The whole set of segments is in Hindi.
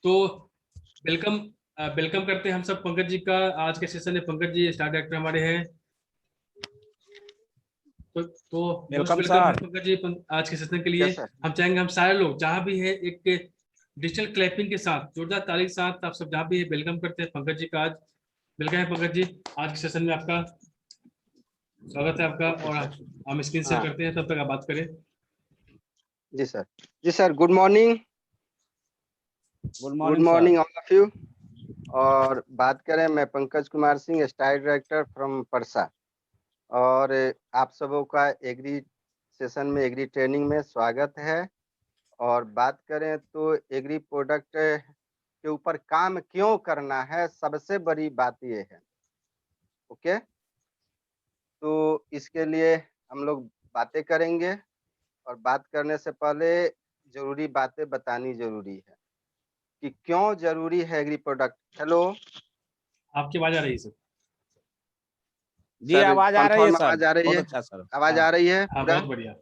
तो वेलकम वेलकम करते हैं हम सब पंकज जी का। आज के सेशन में पंकज जी स्टार डायरेक्टर हमारे हैं। तो मोस्ट वेलकम वेलकम है सर। पंकज जी आज के सेशन के लिए। Yes sir. हम चाहेंगे हम सारे लोग जहाँ भी है एक डिजिटल क्लैपिंग के साथ, जोरदार ताली के साथ आप सब जहाँ भी है वेलकम करते हैं पंकज जी का। आज वेलकम है पंकज जी, आज के सेशन में आपका स्वागत है आपका। ओके और सर। हम स्क्रीन शेयर हाँ करते हैं, तब तक आप बात करें। जी सर। जी sir, good morning. Good good morning sir. Morning all of you. और बात करें, मैं Pankaj Kumar Singh, style director from Parsa. और आप सबों का एग्री सेशन में, एग्री ट्रेनिंग में स्वागत है। और बात करें तो एग्री प्रोडक्ट के ऊपर काम क्यों करना है, सबसे बड़ी बात ये है। ओके, तो इसके लिए हम लोग बातें करेंगे। और बात करने से पहले जरूरी बातें बतानी जरूरी है कि क्यों जरूरी है एग्री प्रोडक्ट। हेलो आपकी आवाज आ रही है सर? जी सर, आवाज आ रही है कंफर्म सर, आवाज आ रही बहुत है? अच्छा सर। आवाज हाँ आ रही है हाँ, पूरा? बहुत बढ़िया।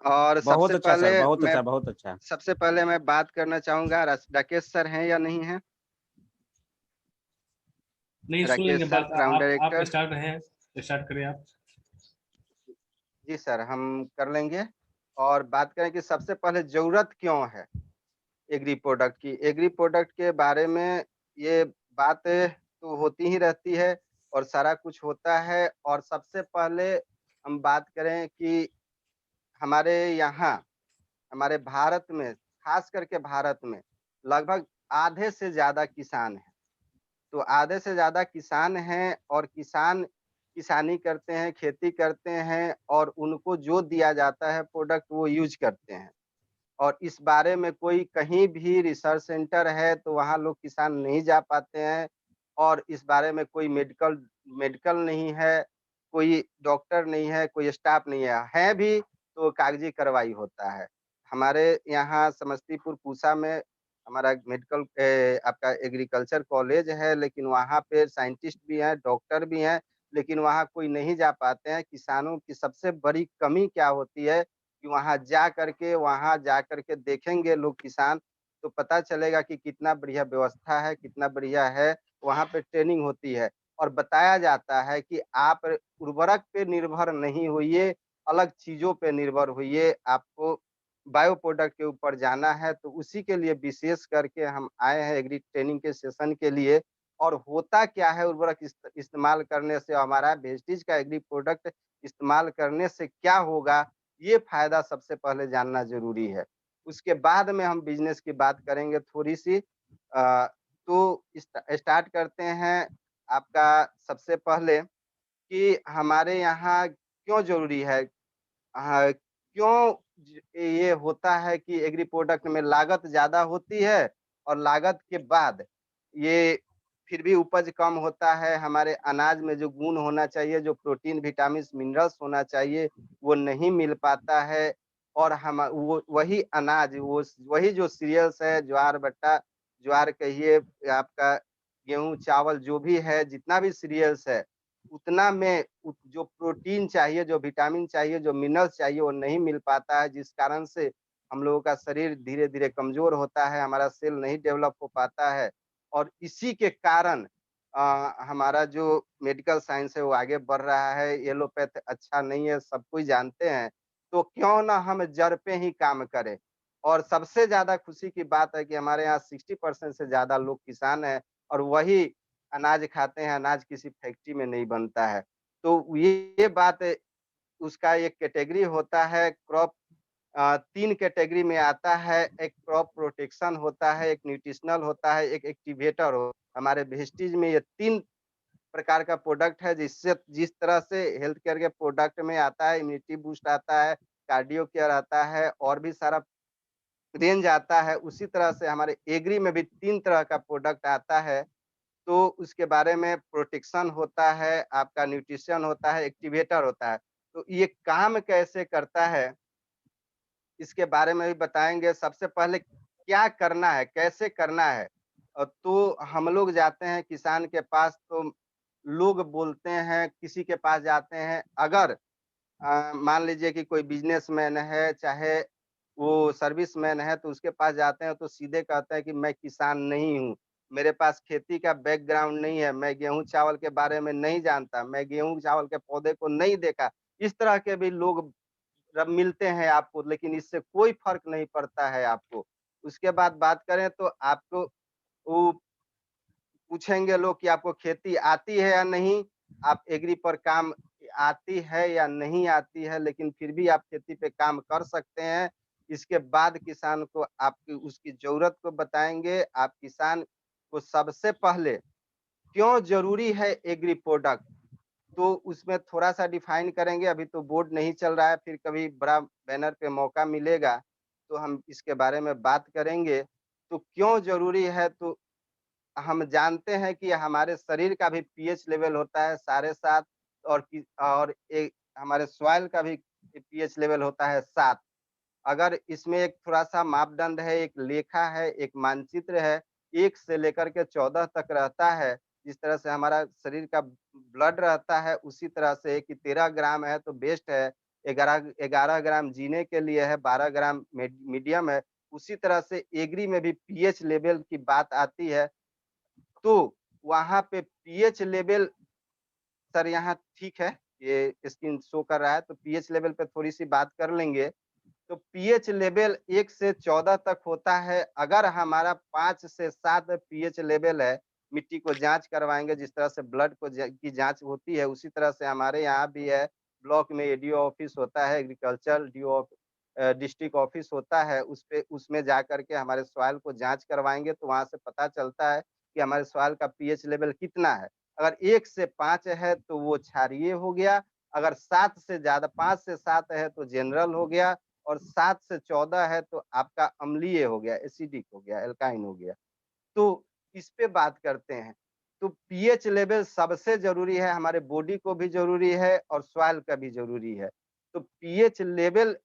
और बहुत अच्छा सर, बहुत अच्छा, बहुत अच्छा। सबसे पहले मैं बात करना चाहूंगा, राकेश सर हैं या नहीं है? नहीं, सुन राकेश लेंगे सर, बात। क्राउन आप डायरेक्टर। स्टार्ट रहे, स्टार्ट करें आप। जी सर, हम कर लेंगे। और बात करें कि सबसे पहले जरूरत क्यों है एग्री प्रोडक्ट की। एग्री प्रोडक्ट के बारे में ये बात तो होती ही रहती है और सारा कुछ होता है। और सबसे पहले हम बात करें कि हमारे यहाँ, हमारे भारत में, खास करके भारत में लगभग आधे से ज्यादा किसान हैं। तो आधे से ज्यादा किसान हैं और किसान किसानी करते हैं, खेती करते हैं, और उनको जो दिया जाता है प्रोडक्ट वो यूज करते हैं। और इस बारे में कोई कहीं भी रिसर्च सेंटर है तो वहाँ लोग किसान नहीं जा पाते हैं। और इस बारे में कोई मेडिकल मेडिकल नहीं है, कोई डॉक्टर नहीं है, कोई स्टाफ नहीं है भी तो कागजी कार्रवाई होता है। हमारे यहाँ समस्तीपुर पूसा में हमारा मेडिकल आपका एग्रीकल्चर कॉलेज है, लेकिन वहाँ पे साइंटिस्ट भी हैं, डॉक्टर भी हैं, लेकिन वहाँ कोई नहीं जा पाते हैं। किसानों की सबसे बड़ी कमी क्या होती है कि वहाँ जा करके देखेंगे लोग किसान, तो पता चलेगा कि कितना बढ़िया व्यवस्था है, कितना बढ़िया है। वहाँ पे ट्रेनिंग होती है और बताया जाता है कि आप उर्वरक पे निर्भर नहीं होइए, अलग चीज़ों पे निर्भर होइए, आपको बायो प्रोडक्ट के ऊपर जाना है। तो उसी के लिए विशेष करके हम आए हैं एग्री ट्रेनिंग के सेशन के लिए। और होता क्या है उर्वरक इस्तेमाल करने से, हमारा वेस्टेज का एग्री प्रोडक्ट इस्तेमाल करने से क्या होगा, ये फायदा सबसे पहले जानना जरूरी है। उसके बाद में हम बिजनेस की बात करेंगे थोड़ी सी। तो स्टार्ट करते हैं। आपका सबसे पहले कि हमारे यहाँ क्यों जरूरी है, क्यों ये होता है कि एग्री प्रोडक्ट में लागत ज्यादा होती है और लागत के बाद ये फिर भी उपज कम होता है। हमारे अनाज में जो गुण होना चाहिए, जो प्रोटीन, विटामिन, मिनरल्स होना चाहिए, वो नहीं मिल पाता है। और हम वो वही अनाज, वो वही जो सीरियल्स है, ज्वार बट्टा, ज्वार कहिए, आपका गेहूं चावल, जो भी है, जितना भी सीरियल्स है, उतना में जो प्रोटीन चाहिए, जो विटामिन चाहिए, जो मिनरल्स चाहिए, वो नहीं मिल पाता है। जिस कारण से हम लोगों का शरीर धीरे धीरे कमजोर होता है, हमारा सेल नहीं डेवलप हो पाता है। और इसी के कारण हमारा जो मेडिकल साइंस है वो आगे बढ़ रहा है। एलोपैथ अच्छा नहीं है, सब कोई जानते हैं। तो क्यों ना हम जड़ पे ही काम करें। और सबसे ज्यादा खुशी की बात है कि हमारे यहाँ 60% से ज्यादा लोग किसान हैं और वही अनाज खाते हैं। अनाज किसी फैक्ट्री में नहीं बनता है। तो ये बात उसका एक कैटेगरी होता है क्रॉप। 3 कैटेगरी में आता है। एक क्रॉप प्रोटेक्शन होता है, एक न्यूट्रिशनल होता है, एक एक्टिवेटर हो। हमारे वेस्टेज में ये 3 प्रकार का प्रोडक्ट है, जिससे जिस तरह से हेल्थ केयर के प्रोडक्ट में आता है, इम्यूनिटी बूस्ट आता है, कार्डियो केयर आता है, और भी सारा रेंज आता है, उसी तरह से हमारे एग्री में भी 3 तरह का प्रोडक्ट आता है। तो उसके बारे में प्रोटेक्शन होता है, आपका न्यूट्रिशन होता है, एक्टिवेटर होता है। तो ये काम कैसे करता है, इसके बारे में भी बताएँगे। सबसे पहले क्या करना है, कैसे करना है? तो हम लोग जाते हैं किसान के पास, तो लोग बोलते हैं, किसी के पास जाते हैं, अगर मान लीजिए कि कोई बिज़नेसमैन है, चाहे वो सर्विसमैन है तो उसके पास जाते हैं तो सीधे कहते हैं कि मैं किसान नहीं हूँ, मेरे पास खेती का बैकग्राउंड नहीं है, मैं गेहूँ चावल के बारे में नहीं जानता, मैं गेहूँ चावल के पौधे को नहीं देखा। इस तरह के भी लोग रब मिलते हैं आपको, लेकिन इससे कोई फ़र्क नहीं पड़ता है आपको। उसके बाद बात करें तो आपको वो पूछेंगे लोग कि आपको खेती आती है या नहीं? आप एग्री पर काम आती है या नहीं आती है, लेकिन फिर भी आप खेती पे काम कर सकते हैं। इसके बाद किसान को आपकी उसकी ज़रूरत को बताएँगे। आप किसान को सबसे पहले क्यों ज़रूरी है एग्री प्रोडक्ट? तो उसमें थोड़ा-सा डिफाइन करेंगे, अभी तो बोर्ड नहीं चल रहा है, फिर कभी बड़ा बैनर पे मौका मिलेगा, तो हम इसके बारे में बात करेंगे। तो क्यों ज़रूरी है? तो हम जानते हैं कि हमारे शरीर का भी पीएच लेवल होता है 7.5 और एक हमारे सॉइल का भी पीएच लेवल होता है 7। अगर इसमें एक थोड़ा-सा मापदंड है, एक लेखा है, एक मानचित्र है, 1 से लेकर के 14 तक रहता है। जिस तरह से हमारा शरीर का ब्लड रहता है, उसी तरह से कि 13 ग्राम है तो बेस्ट है, 11 ग्राम जीने के लिए है, 12 ग्राम मीडियम है। उसी तरह से एग्री में भी पीएच लेवल की बात आती है, तो वहाँ पे पीएच लेवल सर यहाँ ठीक है, ये स्क्रीन शो कर रहा है, तो पीएच लेवल पे थोड़ी-सी बात कर लेंगे। तो पीएच लेवल 1 से 14 तक होता है। अगर हमारा 5 से 7 पीएच लेवल है, मिट्टी को जाँच करवाएँगे जिस तरह से ब्लड को की जाँच होती है, उसी तरह से हमारे यहाँ भी है। ब्लॉक में एडीओ ऑफिस होता है, एग्रीकल्चर डिस्ट्रिक्ट ऑफिस होता है, उसमें जाकर के हमारे सॉइल को जाँच करवाएँगे तो वहाँ से पता चलता है कि हमारे सॉइल का पीएच लेवल कितना है। अगर 1 से 5 है तो वो क्षारीय हो गया, अगर 7 से ज़्यादा 5 से 7 है तो जनरल हो गया और 7 से 14 है तो आपका अम्लीय हो गया, एसिडिक हो गया, एल्काइन हो गया। तो इस पे बात करते हैं। तो पीएच लेवल सबसे ज़रूरी है, हमारे बॉडी को भी ज़रूरी है और सॉइल का भी ज़रूरी है। तो पीएच लेवल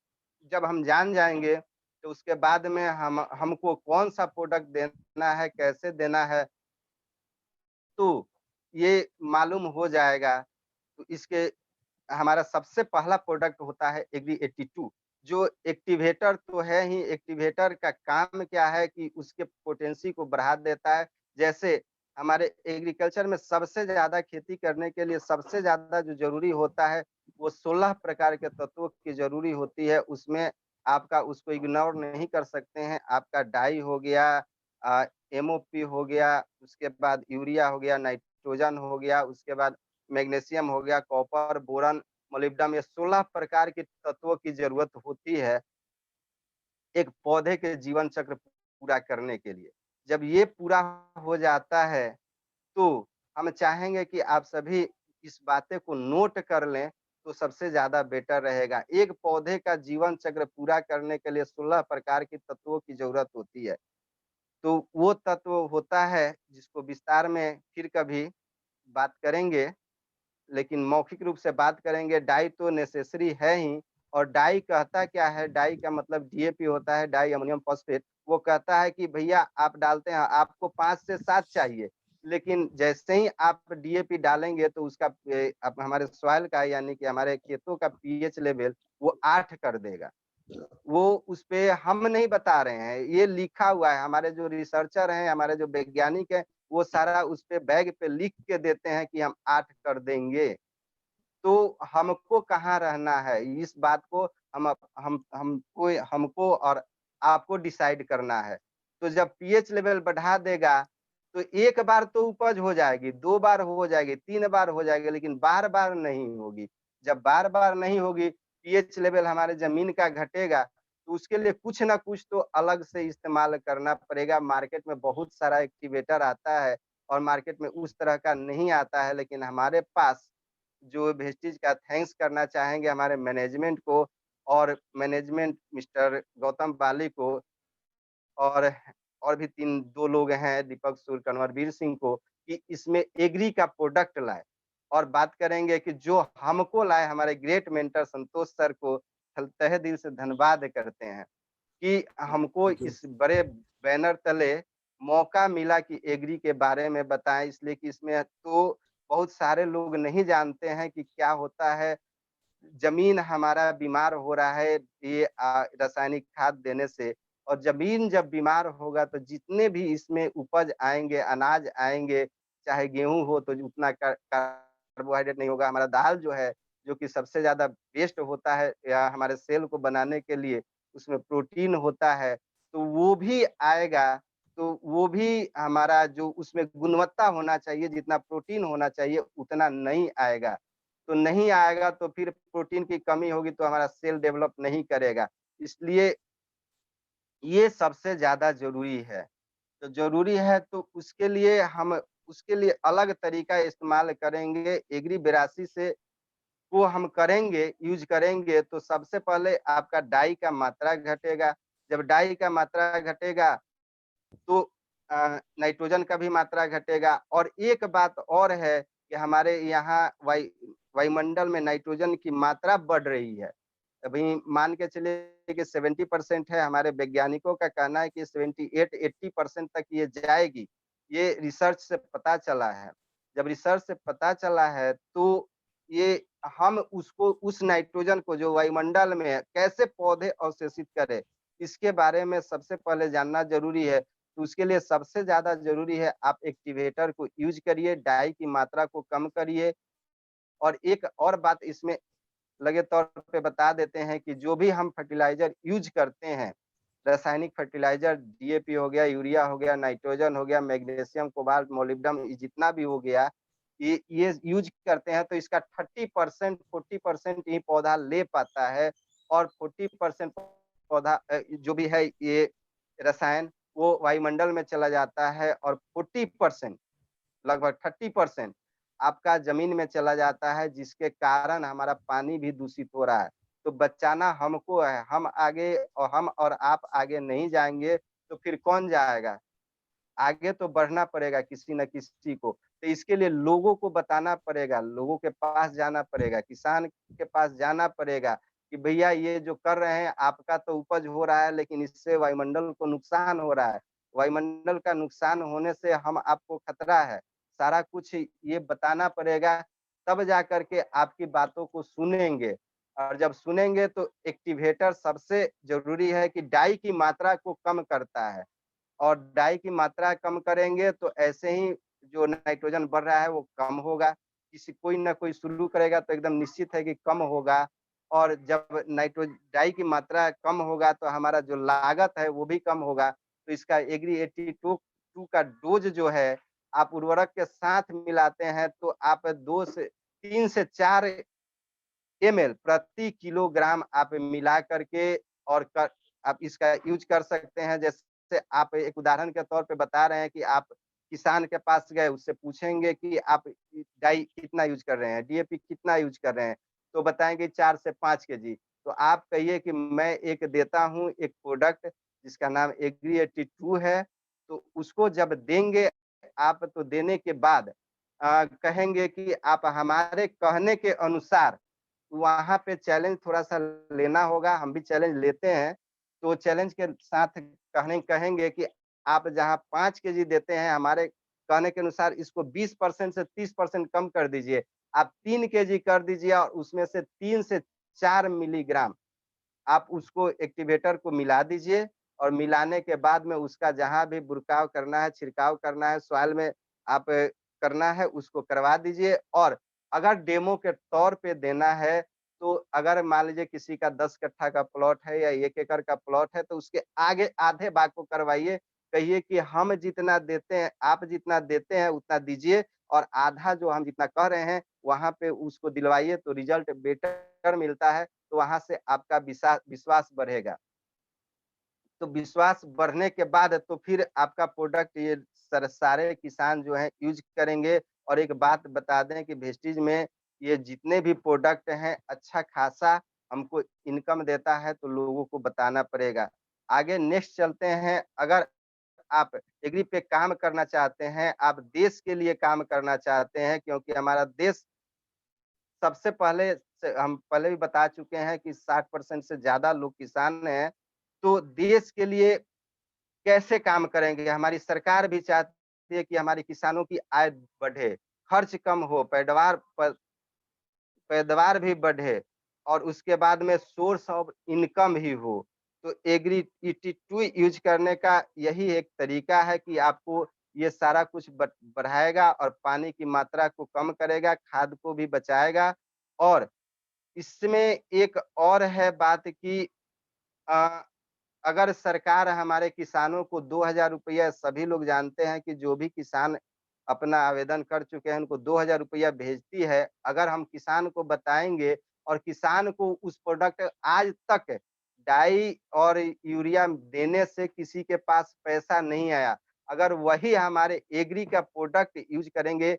जब हम जान जाएँगे, तो उसके बाद में हमको कौन-सा प्रोडक्ट देना है, कैसे देना है, तो ये मालूम हो जाएगा। तो इसके हमारा सबसे पहला प्रोडक्ट होता है एग्री 82 जो एक्टिवेटर तो है ही, एक्टिवेटर का काम क्या है कि उसके पोटेंसी को बढ़ा देता है। जैसे हमारे एग्रीकल्चर में सबसे ज़्यादा खेती करने के लिए सबसे ज़्यादा जो ज़रूरी होता है, वो 16 प्रकार के तत्वों की ज़रूरी होती है। उसमें आपका उसको इग्नोर नहीं कर सकते हैं। आपका डाई हो गया, एमओपी हो गया, उसके बाद यूरिया हो गया, नाइट्रोजन हो गया, उसके बाद मैग्नीशियम हो गया, कॉपर, बोरॉन, मोलिब्डेनम, ये 16 प्रकार के तत्वों की ज़रूरत होती है, एक पौधे के जीवन चक्र पूरा करने के लिए। जब ये पूरा हो जाता है, तो हम चाहेंगे कि आप सभी इस बातें को नोट कर लें, तो सबसे ज़्यादा बेटर रहेगा। एक पौधे का जीवन चक्र पूरा करने के लिए 16 प्रकार के तत्वों की ज़रूरत होती है। तो वो तत्व होता है, जिसको विस्तार में फिर कभी बात करेंगे। लेकिन मौखिक रूप से बात करेंगे, डाई तो नेसेसरी है ही और डाई कहता क्या है, डाई का मतलब डीएपी होता है, डाई अमोनियम फॉस्फेट। वो कहता है कि भैया आप डालते हैं, आपको 5 से 7 चाहिए, लेकिन जैसे ही आप डीएपी डालेंगे तो उसका अब हमारे सॉइल का यानी कि हमारे खेतों का पीएच लेवल वो 8 कर देगा। वो उसपे हम नहीं बता रहे हैं, ये लिखा हुआ है, हमारे जो रिसर्चर हैं, हमारे जो वैज्ञानिक हैं, वो सारा उसपे बैग पे लिख के देते हैं कि हम 8 कर देंगे। तो हमको कहाँ रहना है, इस बात को हमको और आपको डिसाइड करना है। तो जब पीएच लेवल बढ़ा देगा, तो एक बार तो उपज हो जाएगी, 2 बार हो जाएगी, 3 बार हो जाएगी, लेकिन बार-बार नहीं होगी। जब बार-बार नहीं होगी, पीएच लेवल हमारे ज़मीन का घटेगा, तो उसके लिए कुछ ना कुछ तो अलग से इस्तेमाल करना पड़ेगा। मार्केट में बहुत सारा एक्टिवेटर आता है और मार्केट में उस तरह का नहीं आता है, लेकिन हमारे पास जो वेस्टेज का थैंक्स करना चाहेंगे हमारे मैनेजमेंट को और मैनेजमेंट मिस्टर गौतम बाली को और और भी 2 लोग हैं दीपक सूर, कन्वरवीर सिंह को कि इसमें एग्री का प्रोडक्ट लाए और बात करेंगे कि जो हमको लाए हमारे ग्रेट मेंटर संतोष सर को तहे दिल से धन्यवाद करते हैं कि हमको इस बड़े बैनर तले मौका मिला कि एग्री के बारे में बताएँ इसलिए कि इसमें तो बहुत सारे लोग नहीं जानते हैं कि क्या होता है जमीन हमारा बीमार हो रहा है ये रासायनिक खाद देने से, और जमीन जब बीमार होगा तो जितने भी इसमें उपज आएंगे, अनाज आएंगे, चाहे गेहूं हो तो उतना कार्बोहाइड्रेट नहीं होगा। हमारा दाल जो है, जो कि सबसे ज्यादा बेस्ट होता है या हमारे सेल को बनाने के लिए, उसमें प्रोटीन होता है, तो वो भी आएगा। तो वो भी हमारा जो उसमें गुणवत्ता होना चाहिए, जितना प्रोटीन होना चाहिए उतना नहीं आएगा। तो नहीं आएगा तो फिर प्रोटीन की कमी होगी तो हमारा सेल डेवलप नहीं करेगा। इसलिए ये सबसे ज़्यादा ज़रूरी है। तो ज़रूरी है तो उसके लिए अलग तरीका इस्तेमाल करेंगे। एग्री 82 से वो हम करेंगे, यूज़ करेंगे तो सबसे पहले आपका डाई का मात्रा घटेगा। जब डाई का मात्रा घटेगा तो नाइट्रोजन का भी मात्रा घटेगा। और एक बात और है कि हमारे यहाँ वायुमंडल में नाइट्रोजन की मात्रा बढ़ रही है। अभी मान के चलिए कि 70% है, हमारे वैज्ञानिकों का कहना है कि 78-80% तक ये जाएगी। ये रिसर्च से पता चला है। जब रिसर्च से पता चला है तो ये हम उसको उस नाइट्रोजन को जो वायुमंडल में है, कैसे पौधे अवशोषित करें, इसके बारे में सबसे पहले जानना ज़रूरी है। तो उसके लिए सबसे ज़्यादा ज़रूरी है आप एक्टिवेटर को यूज़ करिए, डाई की मात्रा को कम करिए। और एक और बात इसमें लगे तौर पे बता देते हैं कि जो भी हम फर्टिलाइज़र यूज़ करते हैं, रासायनिक फर्टिलाइज़र डीएपी हो गया, यूरिया हो गया, नाइट्रोजन हो गया, मैग्नीशियम, कोबाल्ट, मोलिब्डेनम जितना भी हो गया, ये यूज़ करते हैं तो इसका 30% 40% ही पौधा ले पाता है। और 40% पौधा जो भी है ये रसायन वो वायुमंडल में चला जाता है, और 40% लगभग 30% आपका ज़मीन में चला जाता है, जिसके कारण हमारा पानी भी दूषित हो रहा है। तो बचाना हमको है, हम और आप आगे नहीं जाएँगे तो फिर कौन जाएगा? आगे तो बढ़ना पड़ेगा किसी न किसी को। तो इसके लिए लोगों को बताना पड़ेगा, लोगों के पास जाना पड़ेगा, किसान के पास जाना पड़ेगा कि भैया ये जो कर रहे हैं आपका तो उपज हो रहा है, लेकिन इससे वायुमंडल को नुकसान हो रहा है। वायुमंडल का नुकसान होने से हम आपको खतरा है। सारा कुछ ये बताना पड़ेगा, तब जाकर के आपकी बातों को सुनेंगे। और जब सुनेंगे तो एक्टिवेटर सबसे ज़रूरी है कि डाई की मात्रा को कम करता है। और डाई की मात्रा कम करेंगे तो ऐसे ही जो नाइट्रोजन बढ़ रहा है वो कम होगा। किसी कोई ना कोई शुरू करेगा तो एकदम निश्चित है कि कम होगा। और जब डाई की मात्रा कम होगा तो हमारा जो लागत है वो भी कम होगा। तो इसका एग्री 82 का डोज जो है आप उर्वरक के साथ मिलाते हैं तो आप 2 से 3 से 4 एमएल प्रति किलोग्राम आप मिला करके और आप इसका यूज कर सकते हैं। जैसे आप एक उदाहरण के तौर पे बता रहे हैं कि आप किसान के पास गए, उससे पूछेंगे कि आप डाई कितना यूज कर रहे हैं, डीएपी कितना यूज कर रहे हैं, तो बताएंगे 4 से 5 केजी। तो आप कहिए कि मैं एक देता हूँ एक प्रोडक्ट जिसका नाम एग्री 82 है, तो उसको जब देंगे आप तो देने के बाद कहेंगे कि आप हमारे कहने के अनुसार वहाँ पे चैलेंज थोड़ा-सा लेना होगा, हम भी चैलेंज लेते हैं। तो चैलेंज के साथ कहेंगे कि आप जहाँ 5 केजी देते हैं, हमारे कहने के अनुसार इसको 20% से 30% कम कर दीजिए। आप 3 केजी कर दीजिए और उसमें से 3 से 4 मिलीग्राम आप उसको एक्टिवेटर को मिला दीजिए। और मिलाने के बाद में उसका जहाँ भी बुरकाव करना है, छिड़काव करना है, सॉइल में आप करना है उसको करवा दीजिए। और अगर डेमो के तौर पे देना है, तो अगर मान लीजिए किसी का 10 कट्ठा का प्लॉट है या 1 एकड़ का प्लॉट है तो उसके आगे आधे भाग को करवाइए। कहिए कि हम जितना देते हैं, आप जितना देते हैं उतना दीजिए, और आधा जो हम जितना कह रहे हैं वहाँ पे उसको दिलवाइए तो रिजल्ट बेटर मिलता है। तो वहाँ से आपका विश्वास बढ़ेगा। तो विश्वास बढ़ने के बाद तो फिर आपका प्रोडक्ट ये सारे किसान जो हैं यूज़ करेंगे। और एक बात बता दें कि वेस्टीज में ये जितने भी प्रोडक्ट हैं अच्छा खासा हमको इनकम देता है, तो लोगों को बताना पड़ेगा। आगे नेक्स्ट चलते हैं। अगर आप एग्री पे काम करना चाहते हैं, आप देश के लिए काम करना चाहते हैं, क्योंकि हमारा देश सबसे पहले से हम पहले भी बता चुके हैं कि 60% से ज़्यादा लोग किसान हैं। तो देश के लिए कैसे काम करेंगे? हमारी सरकार भी चाहती है कि हमारे किसानों की आय बढ़े, खर्च कम हो, पैदावार भी बढ़े। और उसके बाद में सोर्स ऑफ इनकम ही हो। तो एग्री टू यूज करने का यही एक तरीका है कि आपको ये सारा कुछ बढ़ाएगा और पानी की मात्रा को कम करेगा, खाद को भी बचाएगा। और इसमें एक और है बात कि अ, अगर सरकार हमारे किसानों को 2000 रुपया, सभी लोग जानते हैं कि जो भी किसान अपना आवेदन कर चुके हैं उनको 2000 रुपया भेजती है। अगर हम किसान को बताएँगे और किसान को उस प्रोडक्ट आज तक डाई और यूरिया देने से किसी के पास पैसा नहीं आया। अगर वही हमारे एग्री का प्रोडक्ट यूज़ करेंगे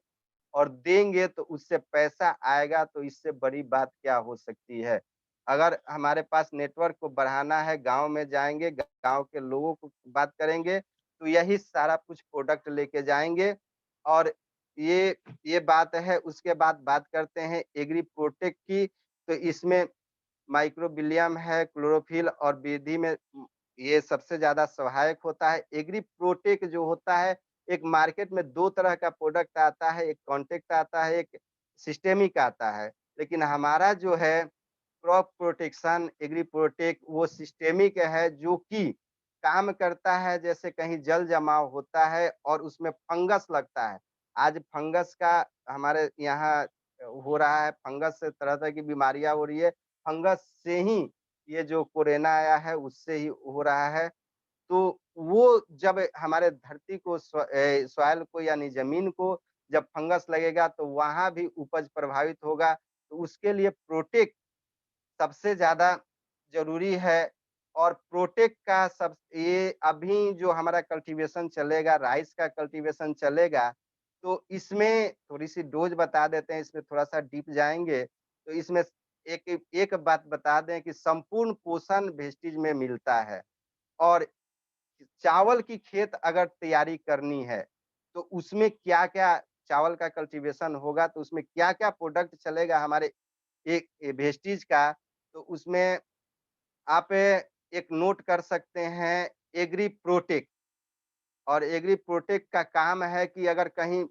और देंगे तो उससे पैसा आएगा, तो इससे बड़ी बात क्या हो सकती है। अगर हमारे पास नेटवर्क को बढ़ाना है, गाँव में जाएँगे, गाँव के लोगों को बात करेंगे, तो यही सारा कुछ प्रोडक्ट लेके जाएँगे। और ये बात है। उसके बाद बात करते हैं एग्री प्रोटेक्ट की। तो इसमें माइक्रोबिलियम है, क्लोरोफिल और वृद्धि में ये सबसे ज़्यादा सहायक होता है। एग्री प्रोटेक जो होता है, एक मार्केट में 2 तरह का प्रोडक्ट आता है, एक कॉन्टैक्ट आता है, एक सिस्टेमिक आता है। लेकिन हमारा जो है क्रॉप प्रोटेक्शन एग्री प्रोटेक वो सिस्टेमिक है, जो कि काम करता है जैसे कहीं जल जमाव होता है और उसमें फंगस लगता है। आज फंगस का हमारे यहाँ हो रहा है, फंगस से तरह-तरह की बीमारियाँ हो रही है। फंगस से ही ये जो कोरोना आया है उससे ही हो रहा है। तो वो जब हमारे धरती को सॉइल को यानी ज़मीन को जब फंगस लगेगा तो वहाँ भी उपज प्रभावित होगा। तो उसके लिए प्रोटेक्ट सबसे ज़्यादा ज़रूरी है। और प्रोटेक्ट का सब ये अभी जो हमारा कल्टीवेशन चलेगा, राइस का कल्टीवेशन चलेगा, तो इसमें थोड़ी-सी डोज़ बता देते हैं, इसमें थोड़ा-सा डीप जाएँगे। तो इसमें एक एक बात बता दें कि संपूर्ण पोषण वेस्टेज में मिलता है। और चावल की खेत अगर तैयारी करनी है, तो उसमें क्या-क्या चावल का कल्टीवेशन होगा, तो उसमें क्या-क्या प्रोडक्ट चलेगा हमारे एक वेस्टेज का, तो उसमें आप एक नोट कर सकते हैं एग्री प्रोटेक। और एग्री प्रोटेक का काम है कि अगर कहीं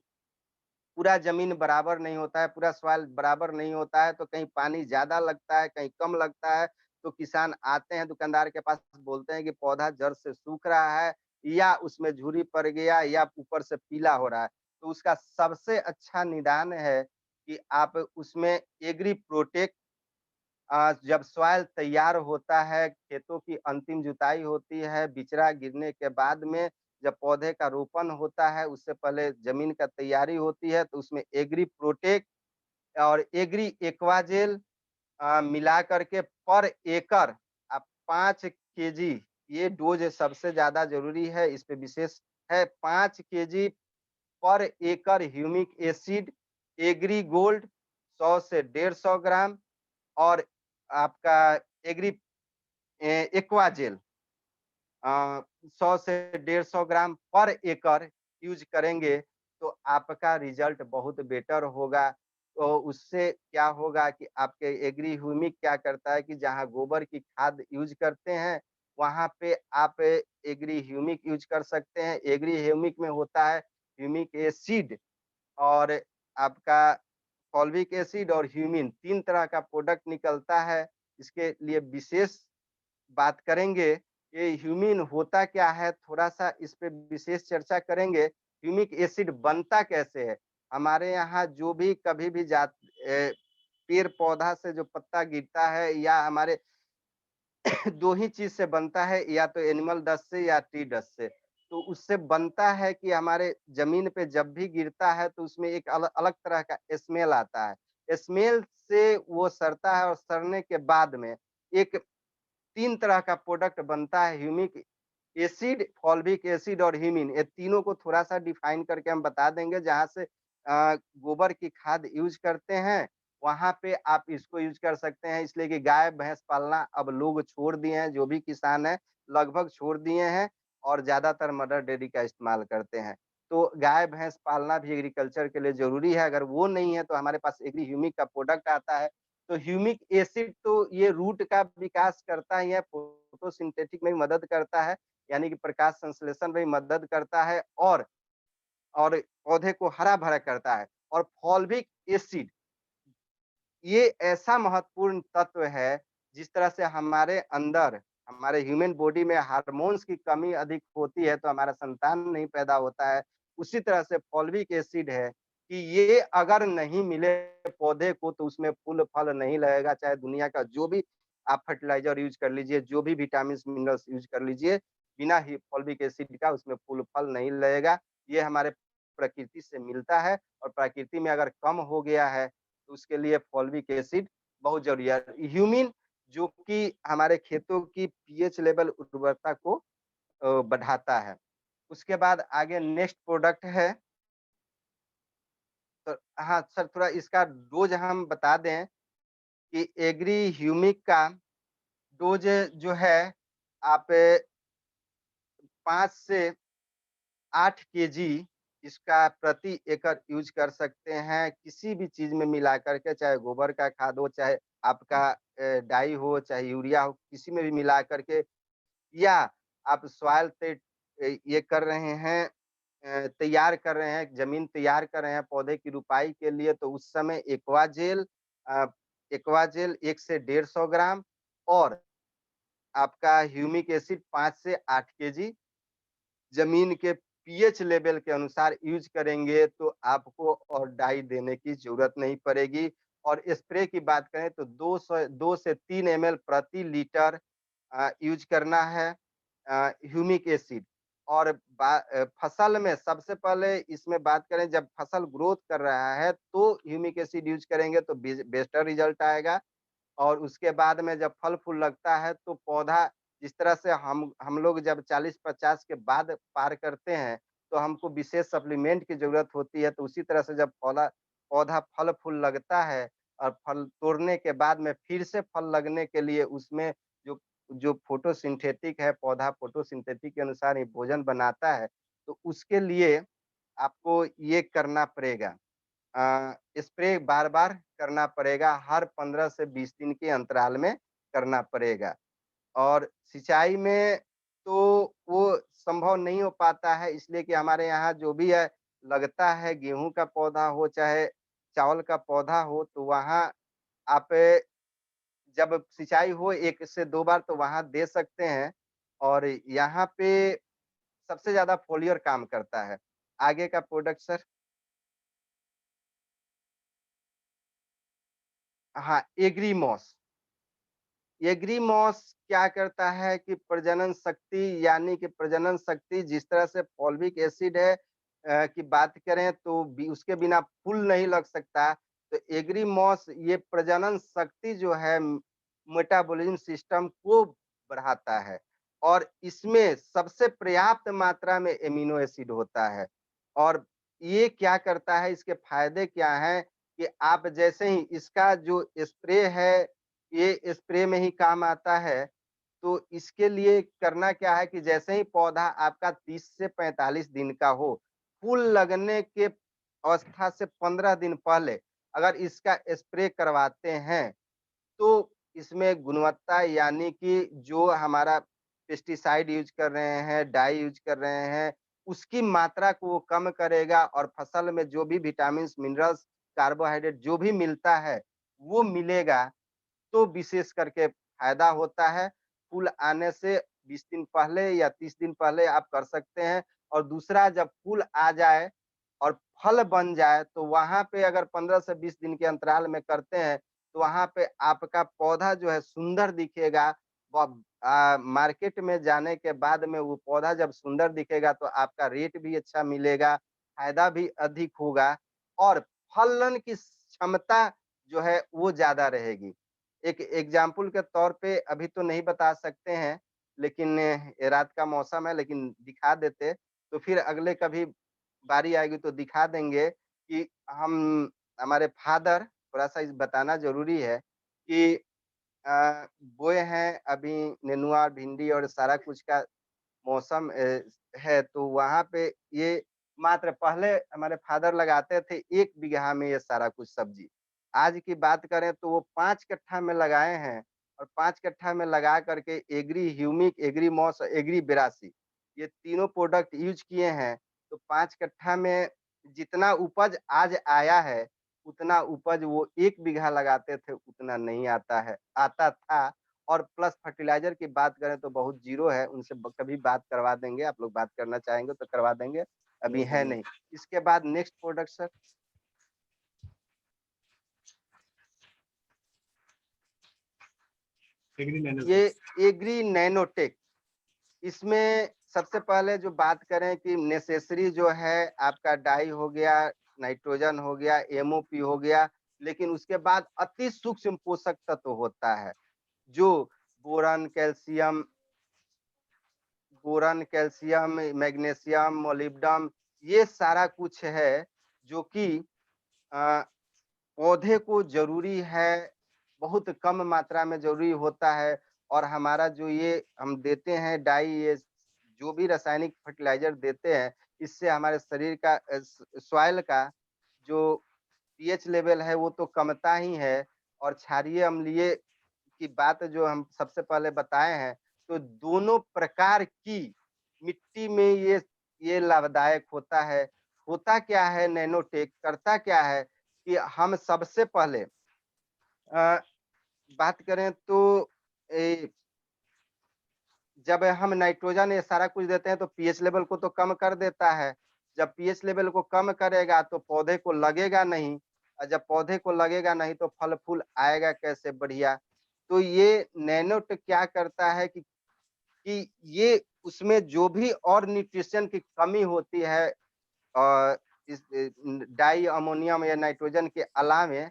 पूरा ज़मीन बराबर नहीं होता है, पूरा सॉइल बराबर नहीं होता है, तो कहीं पानी ज़्यादा लगता है, कहीं कम लगता है, तो किसान आते हैं दुकानदार के पास, बोलते हैं कि पौधा जड़ से सूख रहा है या उसमें झुर्री पड़ गया या ऊपर से पीला हो रहा है। तो उसका सबसे अच्छा निदान है कि आप उसमें एग्री प्रोटेक जब सॉइल तैयार होता है, खेतों की अंतिम जुताई होती है, बिचड़ा गिरने के बाद में जब पौधे का रोपण होता है, उससे पहले ज़मीन का तैयारी होती है, तो उसमें एग्री प्रोटेक और एग्री एक्वाजेल मिला कर के पर एकड़ आप 5 केजी, ये डोज़ सबसे ज़्यादा ज़रूरी है, इस पे विशेष है। 5 केजी पर एकड़ ह्यूमिक एसिड एग्री गोल्ड 100 से 150 ग्राम। और आपका एग्री एक्वाजेल 100 से 150 ग्राम पर एकड़ यूज़ करेंगे, तो आपका रिज़ल्ट बहुत बेटर होगा। तो उससे क्या होगा कि आपके एग्री ह्यूमिक क्या करता है कि जहाँ गोबर की खाद यूज़ करते हैं, वहाँ पे आप एग्री ह्यूमिक यूज़ कर सकते हैं। एग्री ह्यूमिक में होता है ह्यूमिक एसिड और आपका फॉल्विक एसिड और ह्यूमिन 3 तरह का प्रोडक्ट निकलता है। इसके लिए विशेष बात करेंगे, ये ह्यूमिन होता क्या है, थोड़ा-सा इस पे विशेष चर्चा करेंगे। ह्यूमिक एसिड बनता कैसे है? हमारे यहाँ जो भी कभी भी पेड़-पौधा से जो पत्ता गिरता है या हमारे 2 ही चीज़ से बनता है, या तो एनिमल डस्ट से या ट्री डस्ट से। तो उससे बनता है कि हमारे ज़मीन पे जब भी गिरता है तो उसमें एक अलग तरह का स्मेल आता है। स्मेल से वो सड़ता है और सड़ने के बाद में एक 3 तरह का प्रोडक्ट बनता है ह्यूमिक एसिड, फॉल्विक एसिड और ह्यूमिन। ये तीनों को थोड़ा-सा डिफाइन करके हम बता देंगे। जहाँ से गोबर की खाद यूज़ करते हैं, वहाँ पे आप इसको यूज़ कर सकते हैं। इसलिए कि गाय-भैंस पालना अब लोग छोड़ दिए हैं, जो भी किसान हैं, लगभग छोड़ दिए हैं और ज़्यादातर मदर डेयरी का इस्तेमाल करते हैं। तो गाय-भैंस पालना भी एग्रीकल्चर के लिए ज़रूरी है। अगर वो नहीं है तो हमारे पास एग्री ह्यूमिक का प्रोडक्ट आता है। तो ह्यूमिक एसिड तो ये रूट का विकास करता ही है, फोटोसिंथेटिक में भी मदद करता है, यानी कि प्रकाश संश्लेषण में भी मदद करता है और पौधे को हरा-भरा करता है। और फॉल्विक एसिड ये ऐसा महत्वपूर्ण तत्व है, जिस तरह से हमारे अंदर, हमारे ह्यूमन बॉडी में हार्मोन्स की कमी अधिक होती है, तो हमारा संतान नहीं पैदा होता है। उसी तरह से फॉल्विक एसिड है कि ये अगर नहीं मिले पौधे को, तो उसमें फूल-फल नहीं लगेगा, चाहे दुनिया का जो भी आप फर्टिलाइज़र यूज़ कर लीजिए, जो भी विटामिन्स, मिनरल्स यूज़ कर लीजिए, बिना ही फॉल्विक एसिड का उसमें फूल-फल नहीं लगेगा। ये हमारे प्रकृति से मिलता है और प्रकृति में अगर कम हो गया है, तो उसके लिए फॉल्विक एसिड बहुत ज़रूरी है। ह्यूमिन जो कि हमारे खेतों की पीएच लेवल उर्वरता को बढ़ाता है। उसके बाद आगे नेक्स्ट प्रोडक्ट है, तो हाँ, सर थोड़ा इसका डोज़ हम बता दें कि एग्री ह्यूमिक का डोज़ जो है आप 5 से 8 केजी इसका प्रति एकड़ यूज़ कर सकते हैं, किसी भी चीज़ में मिला कर के, चाहे गोबर का खाद हो, चाहे आपका डाई हो, चाहे यूरिया हो, किसी में भी मिला कर के, या आप सॉइल पे ये कर रहे हैं, तैयार कर रहे हैं, ज़मीन तैयार कर रहे हैं पौधे की रोपाई के लिए, तो उस समय अ, एक्वाजेल 1 से 150 ग्राम और आपका ह्यूमिक एसिड 5 से 8 केजी ज़मीन के पीएच लेवल के अनुसार यूज़ करेंगे, तो आपको और डाई देने की ज़रूरत नहीं पड़ेगी। और स्प्रे की बात करें तो 2 से 3 एमएल प्रति लीटर यूज़ करना है ह्यूमिक एसिड। और फसल में सबसे पहले इसमें बात करें, जब फसल ग्रोथ कर रहा है, तो ह्यूमिक एसिड यूज़ करेंगे तो बेस्टर रिज़ल्ट आएगा। और उसके बाद में जब फल-फूल लगता है, तो पौधा जिस तरह से हम लोग जब 40-50 के बाद पार करते हैं, तो हमको विशेष सप्लीमेंट की ज़रूरत होती है। तो उसी तरह से जब पौधा फल-फूल लगता है और फल तोड़ने के बाद में फिर से फल लगने के लिए उसमें जो जो फोटोसिंथेटिक है, पौधा फोटोसिंथेटिक के अनुसार ही भोजन बनाता है, तो उसके लिए आपको ये करना पड़ेगा। स्प्रे बार-बार करना पड़ेगा, हर 15 से 20 दिन के अंतराल में करना पड़ेगा। और सिंचाई में तो वो संभव नहीं हो पाता है, इसलिए कि हमारे यहाँ जो भी है लगता है, गेहूँ का पौधा हो चाहे चावल का पौधा हो, तो वहाँ आप जब सिंचाई हो 1 से 2 बार तो वहाँ दे सकते हैं। और यहाँ पे सबसे ज़्यादा फ़ोलियर काम करता है। आगे का प्रोडक्ट सर? हाँ, एग्रीमॉस। एग्रीमॉस क्या करता है कि प्रजनन शक्ति, यानी कि प्रजनन शक्ति जिस तरह से फॉल्विक एसिड है की बात करें, तो उसके बिना फूल नहीं लग सकता। तो एग्रीमॉस ये प्रजनन शक्ति जो है मेटाबॉलिज्म सिस्टम को बढ़ाता है। और इसमें सबसे पर्याप्त मात्रा में एमिनो एसिड होता है। और ये क्या करता है, इसके फायदे क्या हैं कि आप जैसे ही इसका जो स्प्रे है, ये स्प्रे में ही काम आता है। तो इसके लिए करना क्या है कि जैसे ही पौधा आपका 30 से 45 दिन का हो, फूल लगने के अवस्था से 15 दिन पहले अगर इसका स्प्रे करवाते हैं, तो इसमें गुणवत्ता, यानी कि जो हमारा पेस्टिसाइड यूज़ कर रहे हैं, डाई यूज़ कर रहे हैं, उसकी मात्रा को वो कम करेगा और फसल में जो भी विटामिन्स, मिनरल्स, कार्बोहाइड्रेट जो भी मिलता है, वो मिलेगा। तो विशेष करके फ़ायदा होता है। फूल आने से 20 दिन पहले या 30 दिन पहले आप कर सकते हैं। और दूसरा, जब फूल आ जाए और फल बन जाए, तो वहाँ पे अगर 15 से 20 दिन के अंतराल में करते हैं, तो वहाँ पे आपका पौधा जो है सुंदर दिखेगा। मार्केट में जाने के बाद में वो पौधा जब सुंदर दिखेगा, तो आपका रेट भी अच्छा मिलेगा, फ़ायदा भी अधिक होगा और फलन की क्षमता जो है वो ज़्यादा रहेगी। एक एग्ज़ाम्पल के तौर पे अभी तो नहीं बता सकते हैं, लेकिन ये रात का मौसम है, लेकिन दिखा देते, तो फिर अगले कभी बारी आएगी तो दिखा देंगे कि हम हमारे फादर, थोड़ा-सा इस बताना ज़रूरी है कि बोए हैं अभी नेनुआ, भिंडी और सारा कुछ का मौसम है, तो वहाँ पे ये मात्र पहले हमारे फादर लगाते थे 1 बीघा में ये सारा कुछ सब्ज़ी। आज की बात करें तो वो 5 कट्ठा में लगाए हैं और 5 कट्ठा में लगा कर के एग्री ह्यूमिक, एग्रीमॉस, एग्री 82 ये तीनों प्रोडक्ट यूज़ किए हैं। तो 5 कट्ठा में जितना उपज आज आया है, उतना उपज वो 1 बीघा लगाते थे उतना नहीं आता था। और प्लस फर्टिलाइज़र की बात करें तो बहुत ज़ीरो है, उनसे ब कभी बात करवा देंगे, आप लोग बात करना चाहेंगे तो करवा देंगे, अभी है नहीं। इसके बाद next product sir. Agri nano ये एग्री नैनोटेक, इसमें सबसे पहले जो बात करें कि नेसेसरी जो है आपका डाई हो गया, नाइट्रोजन हो गया, एमओपी हो गया, लेकिन उसके बाद अति सूक्ष्म पोषक तत्व होता है, जो बोरन, कैल्शियम, मैग्नीशियम, मोलिब्डेनम, ये सारा कुछ है जो कि अ, पौधे को ज़रूरी है, बहुत कम मात्रा में ज़रूरी होता है। और हमारा जो ये हम देते हैं डाई, ये जो भी रासायनिक फर्टिलाइज़र देते हैं, इससे हमारे शरीर का सॉइल का जो पीएच लेवल है वो तो कमता ही है। और क्षारीय अम्लीय की बात जो हम सबसे पहले बताए हैं, तो दोनों प्रकार की मिट्टी में ये लाभदायक होता है। होता क्या है नैनोटेक, करता क्या है कि हम सबसे पहले बात करें तो ए, जब हम नाइट्रोजन ये सारा कुछ देते हैं तो पीएच लेवल को तो कम कर देता है। जब पीएच लेवल को कम करेगा तो पौधे को लगेगा नहीं, और जब पौधे को लगेगा नहीं तो फल-फूल आएगा कैसे बढ़िया। तो ये नैनोटेक क्या करता है कि ये उसमें जो भी और न्यूट्रिशन की कमी होती है इस डाई अमोनियम या नाइट्रोजन के अलावे,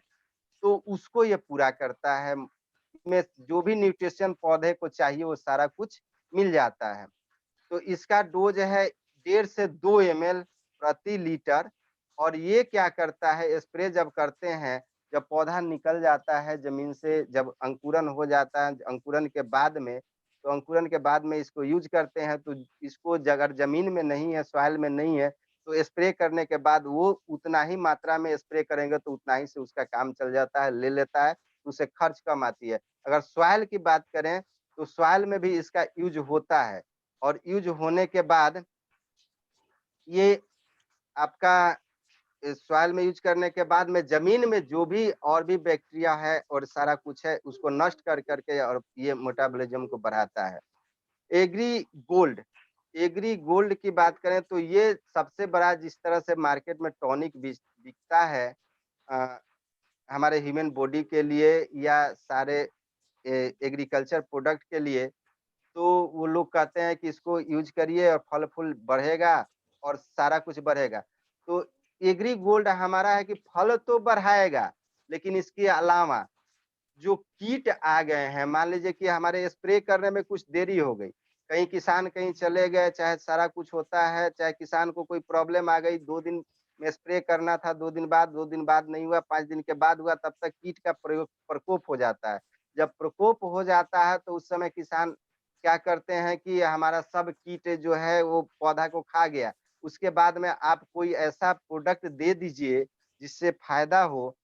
तो उसको ये पूरा करता है। में जो भी न्यूट्रिशन पौधे को चाहिए वो सारा कुछ मिल जाता है। तो इसका डोज़ है 1.5 से 2 एमएल प्रति लीटर। और ये क्या करता है, स्प्रे जब करते हैं, जब पौधा निकल जाता है ज़मीन से, जब अंकुरन हो जाता है, अंकुरन के बाद में, तो अंकुरन के बाद में इसको यूज़ करते हैं, तो इसको अगर ज़मीन में नहीं है, सॉइल में नहीं है, तो स्प्रे करने के बाद वो उतना ही मात्रा में स्प्रे करेंगे तो उतना ही से उसका काम चल जाता है, ले लेता है, तो उससे खर्च कम आती है। अगर सॉइल की बात करें, तो सॉइल में भी इसका यूज़ होता है। और यूज़ होने के बाद ये आपका सॉइल में यूज़ करने के बाद में ज़मीन में जो भी और भी बैक्टीरिया है और सारा कुछ है, उसको नष्ट कर के और ये मेटाबॉलिज्म को बढ़ाता है। एग्री गोल्ड, एग्री गोल्ड की बात करें तो ये सबसे बड़ा जिस तरह से मार्केट में टॉनिक बिकता है अ, हमारे ह्यूमन बॉडी के लिए या सारे एग्रीकल्चर प्रोडक्ट के लिए, तो वो लोग कहते हैं कि इसको यूज़ करिए और फल-फूल बढ़ेगा और सारा कुछ बढ़ेगा। तो एग्री गोल्ड हमारा है कि फल तो बढ़ाएगा, लेकिन इसके अलावा जो कीट आ गए हैं, मान लीजिए कि हमारे स्प्रे करने में कुछ देरी हो गई, कहीं किसान कहीं चले गए, चाहे सारा कुछ होता है, चाहे किसान को कोई प्रॉब्लम आ गई, 2 दिन में स्प्रे करना था, 2 दिन बाद नहीं हुआ, 5 दिन के बाद हुआ, तब तक कीट का प्रकोप हो जाता है। जब प्रकोप हो जाता है तो उस समय किसान क्या करते हैं कि हमारा सब कीट जो है वो पौधा को खा गया। उसके बाद में आप कोई ऐसा प्रोडक्ट दे दीजिए जिससे फ़ायदा हो।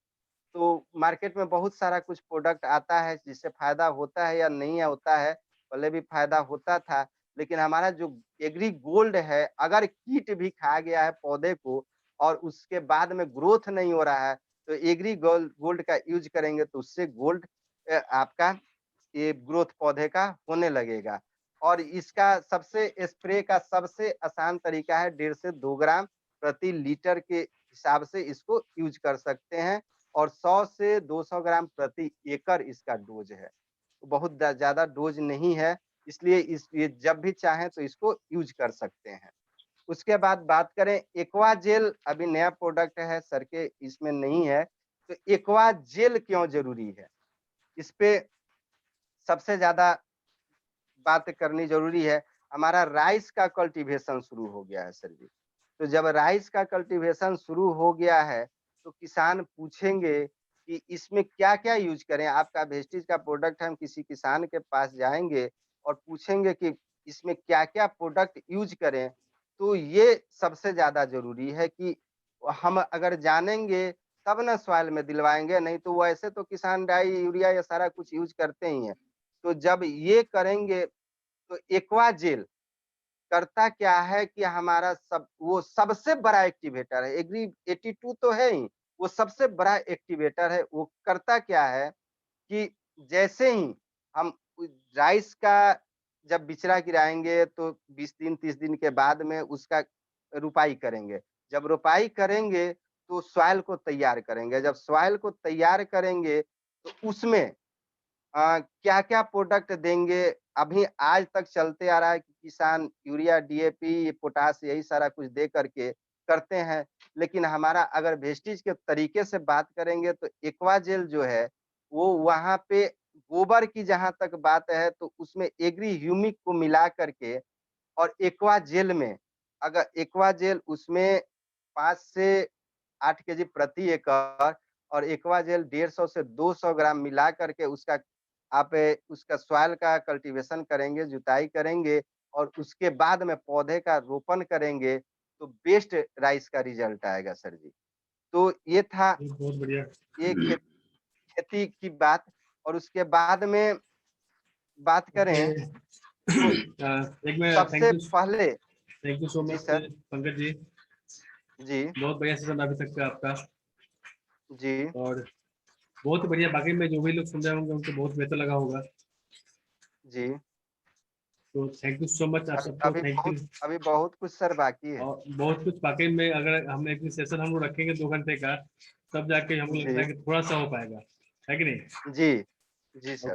तो मार्केट में बहुत सारा कुछ प्रोडक्ट आता है जिससे फ़ायदा होता है या नहीं होता है, पहले भी फ़ायदा होता था। लेकिन हमारा जो एग्री गोल्ड है, अगर कीट भी खा गया है पौधे को और उसके बाद में ग्रोथ नहीं हो रहा है, तो एग्री गोल्ड का यूज़ करेंगे तो उससे गोल्ड आपका ये ग्रोथ पौधे का होने लगेगा। और इसका सबसे स्प्रे का सबसे आसान तरीका है 1.5 से 2 ग्राम प्रति लीटर के हिसाब से इसको यूज़ कर सकते हैं। और 100 से 200 ग्राम प्रति एकड़ इसका डोज़ है। बहुत ज़्यादा डोज़ नहीं है, इसलिए ये जब भी चाहें तो इसको यूज़ कर सकते हैं। उसके बाद बात करें एक्वा जेल, अभी नया प्रोडक्ट है, सर के इसमें नहीं है, तो एक्वा जेल क्यों ज़रूरी है? इस पे सबसे ज़्यादा बात करनी ज़रूरी है। हमारा राइस का कल्टीवेशन शुरू हो गया है सर जी। तो जब राइस का कल्टीवेशन शुरू हो गया है, तो किसान पूछेंगे कि इसमें क्या-क्या यूज़ करें? आपका वेस्टेज का प्रोडक्ट है, हम किसी किसान के पास जाएँगे और पूछेंगे कि इसमें क्या-क्या प्रोडक्ट यूज़ करें? तो ये सबसे ज़्यादा ज़रूरी है कि हम अगर जानेंगे तब ना सॉइल में दिलवाएँगे, नहीं तो वैसे तो किसान डाई, यूरिया ये सारा कुछ यूज़ करते ही हैं। तो जब ये करेंगे तो एक्वा जेल करता क्या है कि हमारा सब वो सबसे बड़ा एक्टिवेटर है। एग्री 82 तो है ही, वो सबसे बड़ा एक्टिवेटर है। वो करता क्या है कि जैसे ही हम राइस का जब बिचड़ा गिराएंगे तो 20 दिन 30 दिन के बाद में उसका रुपाई करेंगे। जब रुपाई करेंगे तो सॉइल को तैयार करेंगे। जब सॉइल को तैयार करेंगे तो उसमें क्या-क्या प्रोडक्ट देंगे। अभी आज तक चलते आ रहा है कि किसान यूरिया, डीएपी, पोटाश यही सारा कुछ दे करके करते हैं। लेकिन हमारा अगर वेस्टेज के तरीके से बात करेंगे तो एक्वाजेल जो है वो वहाँ पे गोबर की जहाँ तक बात है तो उसमें एग्री ह्यूमिक को मिला करके और एक्वाजेल में अगर एक्वाजेल उसमें 5 से 8 केजी प्रति एकड़ और एक्वाजेल 150 से 200 ग्राम मिला करके उसका आप उसका सॉइल का कल्टीवेशन करेंगे, जुताई करेंगे और उसके बाद में पौधे का रोपण करेंगे, तो बेस्ट राइस का रिज़ल्ट आएगा सर जी। तो ये था बहुत बढ़िया। ये खेती की बात। और उसके बाद में बात करें तो एक मैं सबसे पहले थैंक यू सो जी मच सर, पंकज जी, जी, बहुत बढ़िया सेशन अभी तक का आपका, जी। और बहुत ही बढ़िया। बाकी में जो भी लोग सुन रहे होंगे उनको बहुत बेहतर लगा होगा, जी। तो थैंक यू सो मच आप सबको, थैंक यू। अभी बहुत कुछ सर बाकी है। और बहुत कुछ बाकी में, अगर हम एक सेशन हम लोग रखेंगे 2 घंटे का, तब जाके हमको लगता जी, है कि थोड़ा सा हो पाएगा, है कि नहीं? जी, जी सर।